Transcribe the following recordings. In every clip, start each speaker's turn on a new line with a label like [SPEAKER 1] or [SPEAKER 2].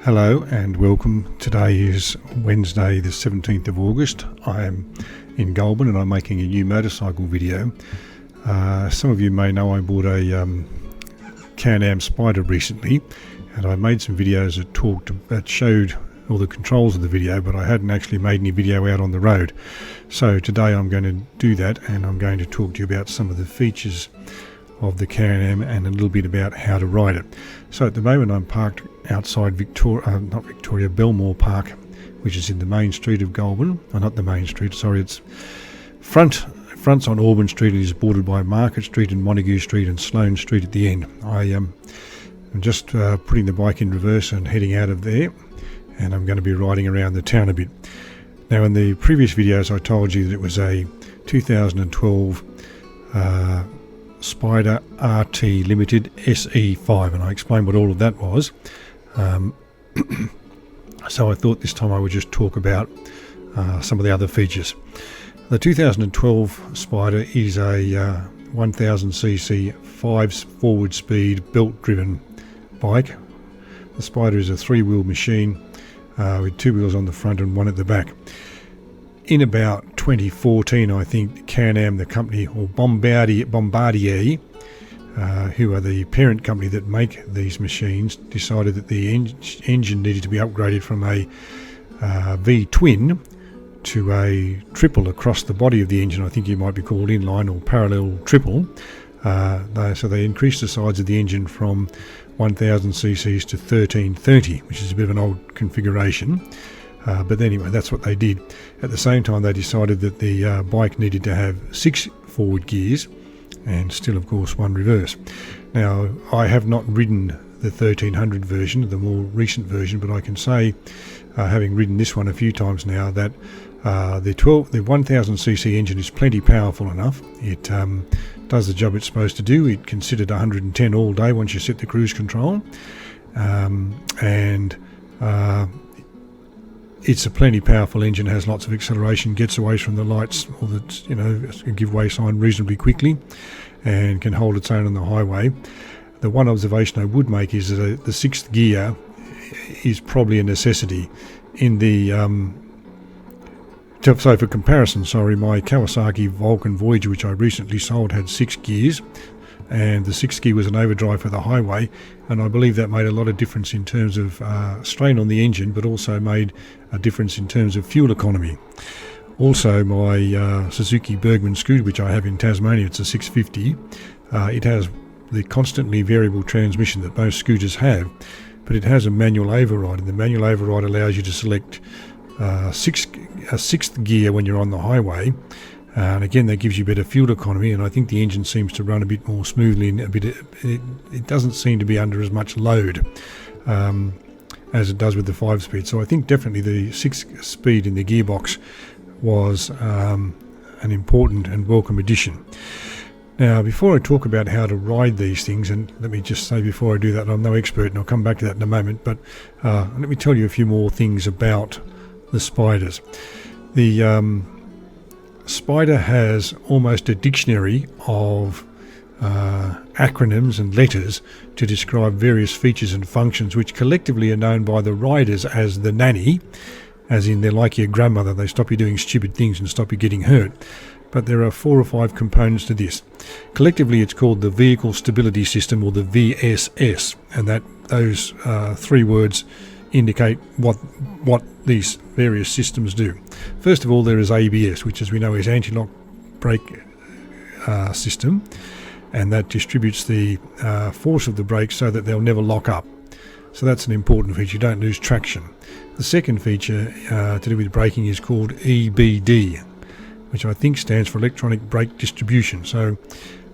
[SPEAKER 1] Hello and welcome. Today is Wednesday the 17th of August. I am in Goulburn and I'm making a new motorcycle video. Some of you may know I bought a Can-Am Spyder recently, and I made some videos that showed all the controls of the video, but I hadn't actually made any video out on the road. So today I'm going to do that, and I'm going to talk to you about some of the features of the Can-Am and a little bit about how to ride it. So at the moment I'm parked outside Belmore Park, which is in the main street of Goulburn. Not the main street, sorry, it's fronts on Auburn Street. It is bordered by Market Street and Montague Street and Sloane Street at the end. I'm just putting the bike in reverse and heading out of there, and I'm going to be riding around the town a bit. Now, in the previous videos I told you that it was a 2012 Spyder RT Limited SE5, and I explained what all of that was. So I thought this time I would just talk about some of the other features. The 2012 Spyder is a 1000cc 5 speed belt driven bike. The Spyder is a 3-wheel machine with 2 wheels on the front and 1 at the back. In about 2014, I think, Can-Am, the company, or Bombardier, who are the parent company that make these machines, decided that the engine needed to be upgraded from a V-twin to a triple across the body of the engine. I think it might be called inline or parallel triple. So they increased the size of the engine from 1000 cc's to 1330, which is a bit of an old configuration. But anyway, that's what they did. At the same time, they decided that the bike needed to have 6 forward gears and still, of course, 1 reverse. Now, I have not ridden the 1300 version, the more recent version, but I can say, having ridden this one a few times now, that the 1000cc engine is plenty powerful enough. It does the job it's supposed to do. It considered 110 all day once you set the cruise control, it's a plenty powerful engine, has lots of acceleration, gets away from the lights or the give way sign reasonably quickly, and can hold its own on the highway. The one observation I would make is that the 6th gear is probably a necessity. In the so for comparison, my Kawasaki Vulcan Voyager, which I recently sold, had 6 gears, and the 6th gear was an overdrive for the highway, and I believe that made a lot of difference in terms of strain on the engine, but also made a difference in terms of fuel economy. Also, my Suzuki Bergman scooter, which I have in Tasmania, it's a 650, it has the constantly variable transmission that most scooters have, but it has a manual override, and the manual override allows you to select a 6th gear when you're on the highway. And again, that gives you better fuel economy, and I think the engine seems to run a bit more smoothly, and it doesn't seem to be under as much load as it does with the 5-speed. So I think definitely the 6-speed in the gearbox was an important and welcome addition. Now, before I talk about how to ride these things, and let me just say before I do that, I'm no expert, and I'll come back to that in a moment, but let me tell you a few more things about the Spyders. The Spyder has almost a dictionary of acronyms and letters to describe various features and functions, which collectively are known by the riders as the nanny, as in they're like your grandmother. They stop you doing stupid things and stop you getting hurt. But there are 4 or 5 components to this. Collectively, it's called the Vehicle Stability System, or the VSS, and that those 3 words indicate what these various systems do. First of all, there is ABS, which, as we know, is anti-lock brake system, and that distributes the force of the brakes so that they'll never lock up. So that's an important feature. You don't lose traction. The second feature to do with braking is called EBD, which I think stands for electronic brake distribution. So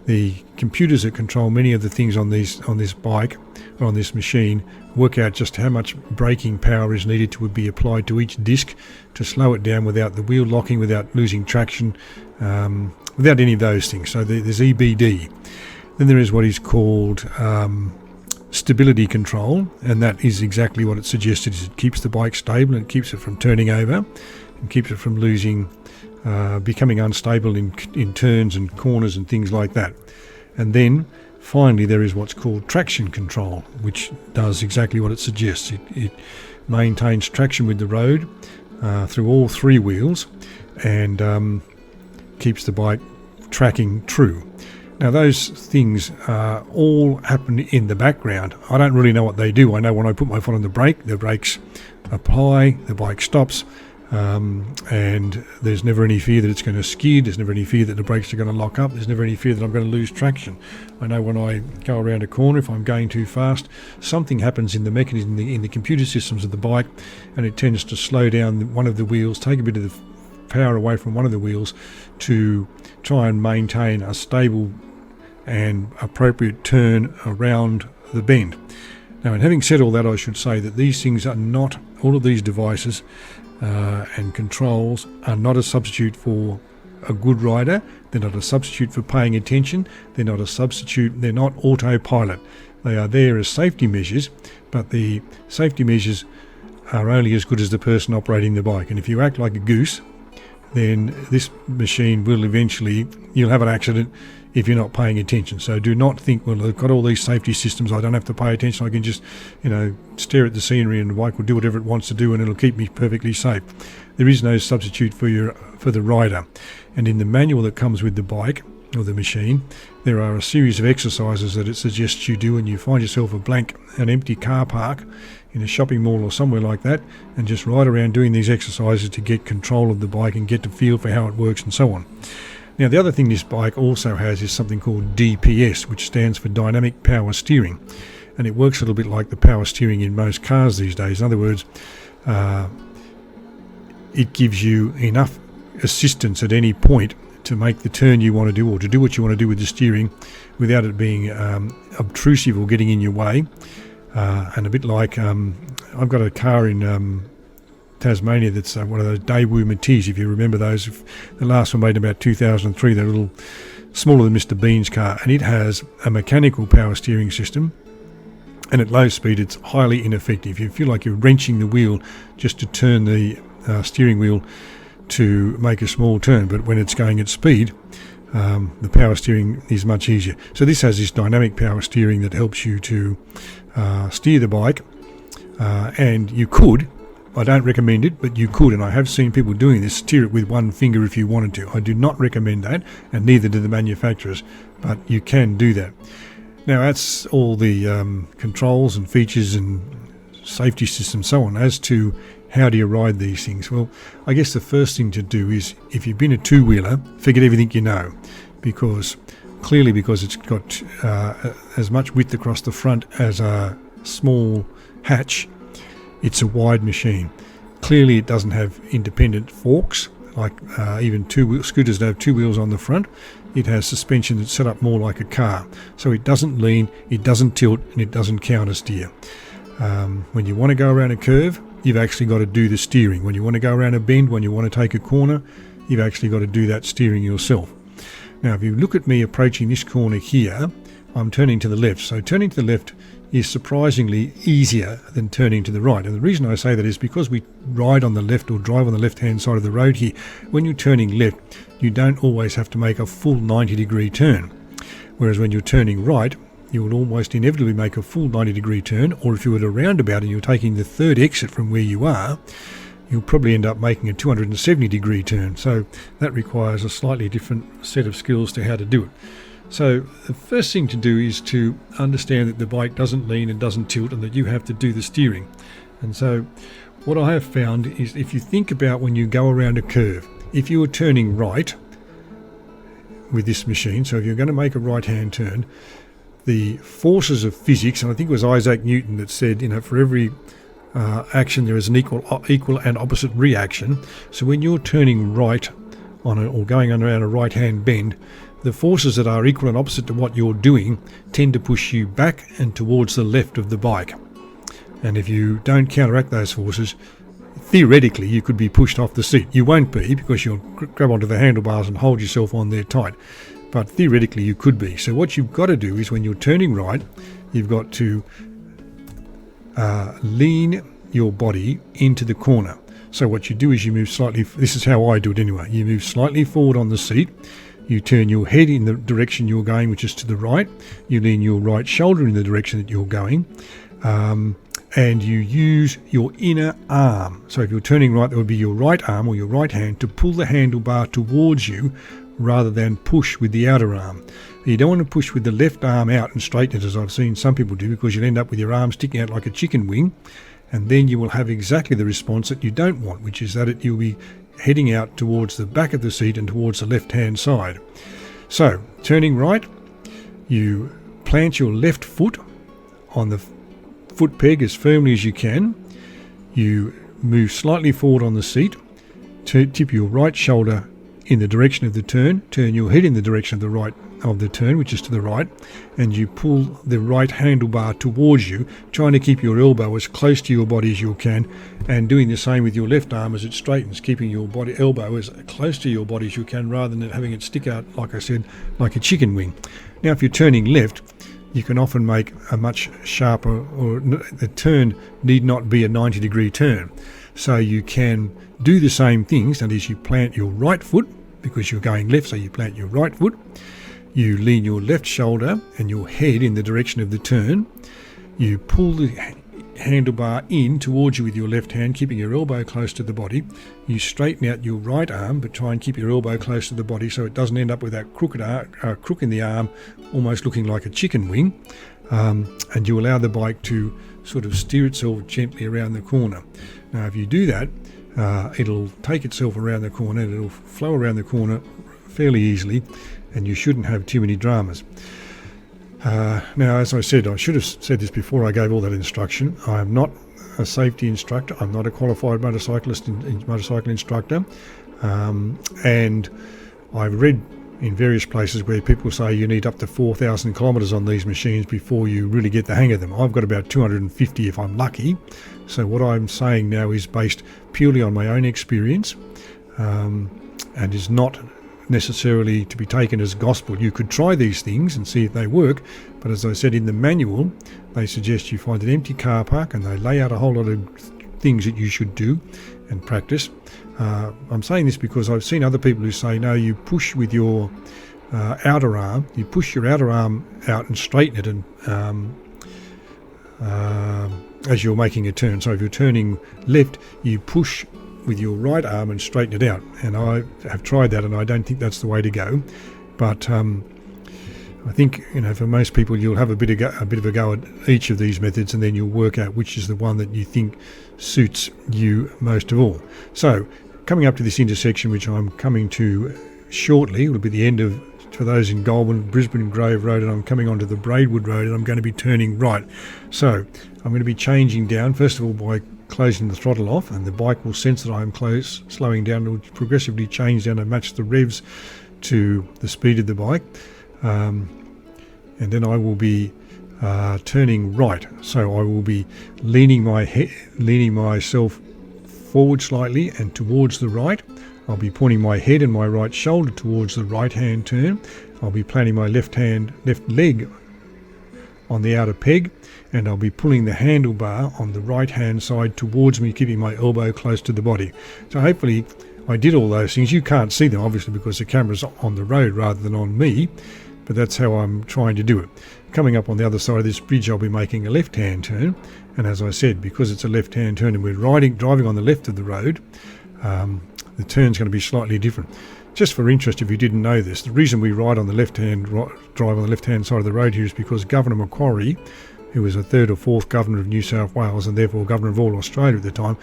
[SPEAKER 1] the computers that control many of the things on this bike or on this machine work out just how much braking power is needed to be applied to each disc to slow it down without the wheel locking, without losing traction, without any of those things. So there's EBD. Then there is what is called stability control, and that is exactly what it suggested. It keeps the bike stable and keeps it from turning over and keeps it from becoming unstable in turns and corners and things like that. And then finally, there is what's called traction control, which does exactly what it suggests. It maintains traction with the road through all three wheels, and keeps the bike tracking true. Now, those things all happen in the background. I don't really know what they do. I know when I put my foot on the brakes apply, the bike stops, and there's never any fear that it's going to skid. There's never any fear that the brakes are going to lock up. There's never any fear that I'm going to lose traction. I know when I go around a corner, if I'm going too fast, something happens in the mechanism, in the computer systems of the bike, and it tends to slow down one of the wheels, take a bit of the power away from one of the wheels to try and maintain a stable and appropriate turn around the bend. Now, in having said all that, I should say that these things are not, all of these devices and controls are not a substitute for a good rider. They're not a substitute for paying attention. They're not a substitute. They're not autopilot. They are there as safety measures, but the safety measures are only as good as the person operating the bike. And if you act like a goose, then this machine will eventually, you'll have an accident if you're not paying attention. So do not think, well, I've got all these safety systems, I don't have to pay attention, I can just, stare at the scenery and the bike will do whatever it wants to do and it'll keep me perfectly safe. There is no substitute for the rider. And in the manual that comes with the bike or the machine, there are a series of exercises that it suggests you do, and you find yourself an empty car park in a shopping mall or somewhere like that, and just ride around doing these exercises to get control of the bike and get the feel for how it works and so on. Now, the other thing this bike also has is something called DPS, which stands for Dynamic Power Steering, and it works a little bit like the power steering in most cars these days. In other words, it gives you enough assistance at any point to make the turn you want to do, or to do what you want to do with the steering without it being obtrusive or getting in your way. And a bit like, I've got a car in Tasmania that's one of those Daewoo Matees, if you remember those. The last one made in about 2003, they're a little smaller than Mr. Bean's car, and it has a mechanical power steering system, and at low speed it's highly ineffective. You feel like you're wrenching the wheel just to turn the steering wheel to make a small turn, but when it's going at speed, the power steering is much easier. So this has this dynamic power steering that helps you to steer the bike, and you could, I don't recommend it, but you could, and I have seen people doing this, steer it with one finger if you wanted to. I do not recommend that, and neither do the manufacturers, but you can do that. Now, that's all the controls and features and safety systems, so on. As to how do you ride these things? Well, I guess the first thing to do is, if you've been a two-wheeler, forget everything you know, because it's got as much width across the front as a small hatch, it's a wide machine. Clearly it doesn't have independent forks, like even scooters that have two wheels on the front. It has suspension that's set up more like a car. So it doesn't lean, it doesn't tilt, and it doesn't counter steer. When you want to go around a curve, you've actually got to do the steering. When you want to go around a bend, when you want to take a corner, you've actually got to do that steering yourself. Now, if you look at me approaching this corner here, I'm turning to the left. So turning to the left is surprisingly easier than turning to the right. And the reason I say that is because we ride on the left or drive on the left-hand side of the road here. When you're turning left, you don't always have to make a full 90-degree turn. Whereas when you're turning right, you will almost inevitably make a full 90-degree turn, or if you were at a roundabout and you're taking the third exit from where you are, you'll probably end up making a 270-degree turn. So that requires a slightly different set of skills to how to do it. So the first thing to do is to understand that the bike doesn't lean and doesn't tilt, and that you have to do the steering. And so what I have found is, if you think about when you go around a curve, if you were turning right with this machine, so if you're going to make a right-hand turn, the forces of physics, and I think it was Isaac Newton that said, for every action there is an equal and opposite reaction. So when you're turning right or going around a right-hand bend, the forces that are equal and opposite to what you're doing tend to push you back and towards the left of the bike. And if you don't counteract those forces, theoretically you could be pushed off the seat. You won't be, because you'll grab onto the handlebars and hold yourself on there tight. But theoretically you could be. So what you've got to do is, when you're turning right, you've got to lean your body into the corner. So what you do is you move slightly, this is how I do it anyway, you move slightly forward on the seat, You turn your head in the direction you're going, which is to the right. You lean your right shoulder in the direction that you're going. And you use your inner arm. So if you're turning right, that would be your right arm or your right hand to pull the handlebar towards you rather than push with the outer arm. You don't want to push with the left arm out and straighten it, as I've seen some people do, because you'll end up with your arm sticking out like a chicken wing, and then you will have exactly the response that you don't want, which is that you'll be heading out towards the back of the seat and towards the left-hand side. So, turning right, you plant your left foot on the foot peg as firmly as you can. You move slightly forward on the seat, tip your right shoulder in the direction of the turn, turn your head in the direction of the right of the turn, which is to the right, and you pull the right handlebar towards you, trying to keep your elbow as close to your body as you can, and doing the same with your left arm as it straightens, keeping your elbow as close to your body as you can rather than having it stick out, like I said, like a chicken wing. Now if you're turning left, you can often make a much sharper, or the turn need not be a 90-degree turn. So you can do the same things, that is, you plant your right foot, because you're going left, so you plant your right foot. You lean your left shoulder and your head in the direction of the turn. You pull the handlebar in towards you with your left hand, keeping your elbow close to the body. You straighten out your right arm, but try and keep your elbow close to the body so it doesn't end up with that crook in the arm, almost looking like a chicken wing. And you allow the bike to sort of steer itself gently around the corner. Now, if you do that, it'll take itself around the corner, and it'll flow around the corner fairly easily, and you shouldn't have too many dramas. Now, as I said, I should have said this before I gave all that instruction. I am not a safety instructor. I'm not a qualified motorcycle instructor. And I've read in various places where people say you need up to 4,000 kilometres on these machines before you really get the hang of them. I've got about 250 if I'm lucky. So what I'm saying now is based purely on my own experience, and is not necessarily to be taken as gospel. You could try these things and see if they work, but as I said in the manual, they suggest you find an empty car park and they lay out a whole lot of things that you should do and practice. I'm saying this because I've seen other people who say, no, you push with your outer arm, you push your outer arm out and straighten it, and as you're making a turn. So if you're turning left, you push with your right arm and straighten it out. And I have tried that, and I don't think that's the way to go. But I think, for most people, you'll have a bit of a go at each of these methods, and then you'll work out which is the one that you think suits you most of all. So, coming up to this intersection, which I'm coming to shortly, it'll be the end of, for those in Goulburn, Brisbane Grove Road, and I'm coming onto the Braidwood Road, and I'm going to be turning right. So, I'm going to be changing down, first of all, by closing the throttle off, and the bike will sense that I'm slowing down. It will progressively change down to match the revs to the speed of the bike, and then I will be turning right. So I will be leaning myself forward slightly and towards the right. I'll be pointing my head and my right shoulder towards the right hand turn. I'll be planting my left leg on the outer peg, and I'll be pulling the handlebar on the right hand side towards me, keeping my elbow close to the body. So hopefully I did all those things. You can't see them obviously because the camera's on the road rather than on me, but that's how I'm trying to do it. Coming up on the other side of this bridge, I'll be making a left hand turn, and as I said, because it's a left hand turn and we're driving on the left of the road, the turn's going to be slightly different. Just for interest, if you didn't know this, the reason we drive on the left-hand side of the road here is because Governor Macquarie, who was a third or fourth governor of New South Wales and therefore governor of all Australia at the time,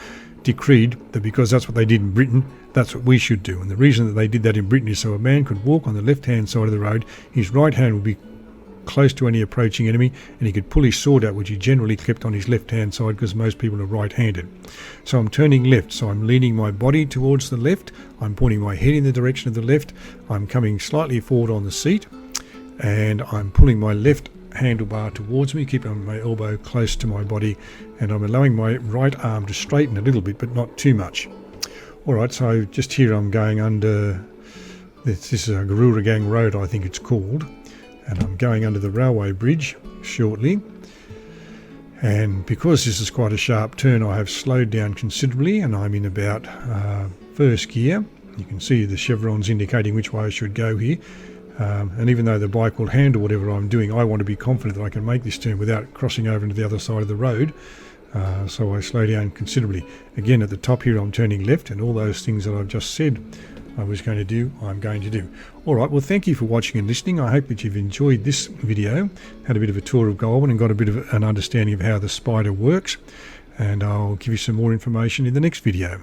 [SPEAKER 1] decreed that because that's what they did in Britain, that's what we should do. And the reason that they did that in Britain is so a man could walk on the left-hand side of the road, his right hand would be close to any approaching enemy, and he could pull his sword out, which he generally kept on his left-hand side because most people are right-handed. So I'm turning left, so I'm leaning my body towards the left, I'm pointing my head in the direction of the left, I'm coming slightly forward on the seat, and I'm pulling my left handlebar towards me, keeping my elbow close to my body, and I'm allowing my right arm to straighten a little bit, but not too much. Alright, so just here I'm going under, this is a Goulburn Road, I think it's called, and I'm going under the railway bridge shortly. And because this is quite a sharp turn, I have slowed down considerably, and I'm in about first gear. You can see the chevrons indicating which way I should go here. And even though the bike will handle whatever I'm doing, I want to be confident that I can make this turn without crossing over into the other side of the road. So I slow down considerably. Again, at the top here I'm turning left, and all those things that I've just said I was going to do, I'm going to do. Alright, well thank you for watching and listening. I hope that you've enjoyed this video, had a bit of a tour of Goulburn and got a bit of an understanding of how the Spyder works, and I'll give you some more information in the next video.